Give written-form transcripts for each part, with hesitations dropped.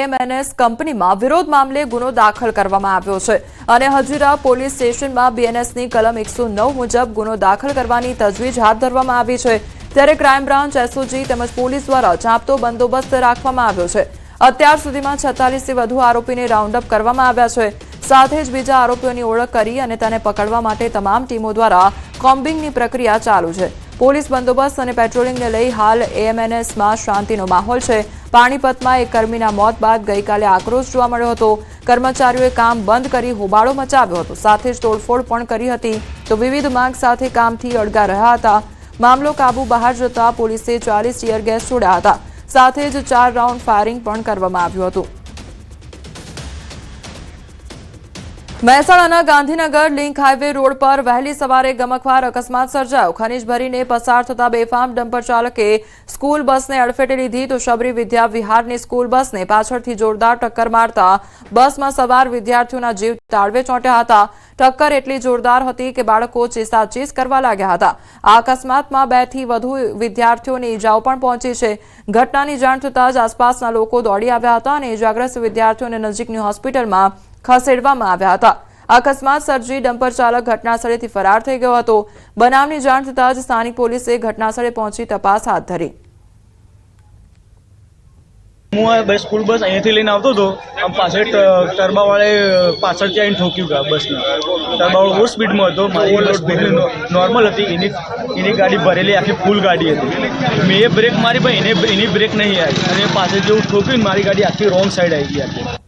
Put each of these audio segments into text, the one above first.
AMNS કંપનીમાં વિરોધ મામલે ગુનો દાખલ કરવામાં આવ્યો છે અને હજીરા પોલીસ સ્ટેશનમાં બીએનએસની કલમ 109 મુજબ ગુનો દાખલ કરવાની તજવીજ હાથ ધરવામાં આવી છે। ત્યારે ક્રાઇમ બ્રાન્ચ, એસઓજી તેમજ પોલીસ દ્વારા ચાંપતો બંદોબસ્ત રાખવામાં આવ્યો છે। અત્યાર સુધીમાં 46 થી વધુ આરોપીને રાઉન્ડ અપ કરવામાં આવ્યા છે। સાથે જ બીજા આરોપીઓની ઓળખ કરી અને તેને પકડવા માટે તમામ ટીમો દ્વારા કોમ્બિંગની પ્રક્રિયા ચાલુ છે। પોલીસ બંદોબસ્ત અને પેટ્રોલિંગને લઈ હાલ એએમએનએસમાં શાંતિનો માહોલ છે। પાણીપતમાં એક કર્મીના મોત બાદ ગઈકાલે આક્રોશ જોવા મળ્યો હતો। કર્મચારીઓએ કામ બંધ કરી હોબાળો મચાવ્યો હતો, સાથે જ તોડફોડ પણ કરી હતી તો વિવિધ માંગ સાથે કામથી અળગા રહ્યા હતા। મામલો કાબુ બહાર જતા પોલીસે 40 ટીયર ગેસ છોડ્યા હતા, સાથે જ 4 રાઉન્ડ ફાયરિંગ પણ કરવામાં આવ્યું હતું। મહેસાણાના ગાંધીનગર લિંક હાઈવે રોડ પર વહેલી સવારે ગમખ્વાર અકસ્માત સર્જાયો। ખનીજ ભરીને પસાર થતા બેફામ ડમ્પર ચાલકે સ્કૂલ બસને અડફેટે લીધી તો શબરી વિદ્યા વિહારની સ્કૂલ બસને પાછળથી જોરદાર ટક્કર મારતા બસમાં સવાર વિદ્યાર્થીઓના જીવ તાળવે ચોંટ્યા હતા। ટક્કર એટલી જોરદાર હતી કે બાળકો ચીસાચીસ કરવા લાગ્યા હતા। આ અકસ્માતમાં 2 થી વધુ વિદ્યાર્થીઓને ઈજાઓ પણ પહોંચી છે। ઘટનાની જાણ થતાં જ આસપાસના લોકો દોડી આવ્યા હતા અને ઈજાગ્રસ્ત વિદ્યાર્થીઓને નજીકની હોસ્પિટલમાં ખસેડવામાં આવ્યા હતા। અકસ્માત સર્જી ડમ્પર ચાલક ઘટનાસ્થળેથી ફરાર થઈ ગયો હતો। બનાવની જાણ થતાં જ સ્થાનિક પોલીસે ઘટનાસ્થળે પહોંચી તપાસ હાથ ધરી। હું સ્કૂલ બસ અહીંયાથી લઈને આવતો હતો, આમ પાછળ ટર્બાવાળે પાછળથી આવીને ઠોક્યું ગયા બસને। ટર્બાવાળો બહુ સ્પીડમાં હતો, મારી બસ સ્પીડ નોર્મલ હતી, એની ગાડી ભરેલી આખી ફૂલ ગાડી હતી। મેં એ બ્રેક મારી પણ એની બ્રેક નહીં આવી અને પાછળ જેવું ઠોક્યું, મારી ગાડી આખી રોંગ સાઈડ આવી ગઈ હતી।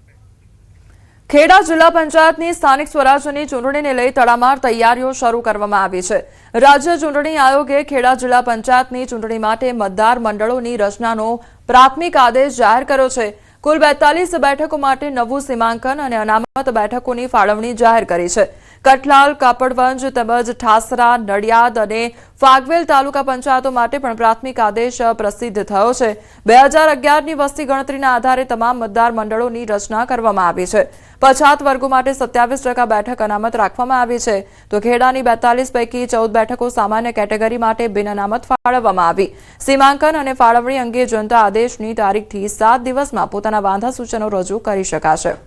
ખેડા જિલ્લા પંચાયતની સ્થાનિક સ્વરાજ્યની ચૂંટણીને લઈ તડામાર તૈયારીઓ શરૂ કરવામાં આવી છે। રાજ્ય ચૂંટણી આયોગે ખેડા જિલ્લા પંચાયતની ચૂંટણી માટે મતદાર મંડળોની રચનાનો પ્રાથમિક આદેશ જાહેર કર્યો છે। કુલ 42 બેઠકો માટે નવું સીમાંકન અને અનામત બેઠકોની ફાળવણી જાહેર કરી છે। કઠલાલ, કાપડવંજ તેમજ ઠાસરા, નડિયાદ અને ફાગવેલ તાલુકા પંચાયતો માટે પણ પ્રાથમિક આદેશ પ્રસિદ્ધ થયો છે। 2011ની વસ્તી ગણતરીના આધારે તમામ મતદાર મંડળોની રચના કરવામાં આવી છે। પછાત વર્ગો માટે 27% બેઠક અનામત રાખવામાં આવી છે તો ખેડાની 42 પૈકી 14 બેઠકો સામાન્ય કેટેગરી માટે બિન અનામત ફાળવવામાં આવી। સીમાંકન અને ફાળવણી અંગે જનતા આદેશની તારીખથી 7 દિવસમાં પોતાના વાંધા સૂચનો રજૂ કરી શકાશે।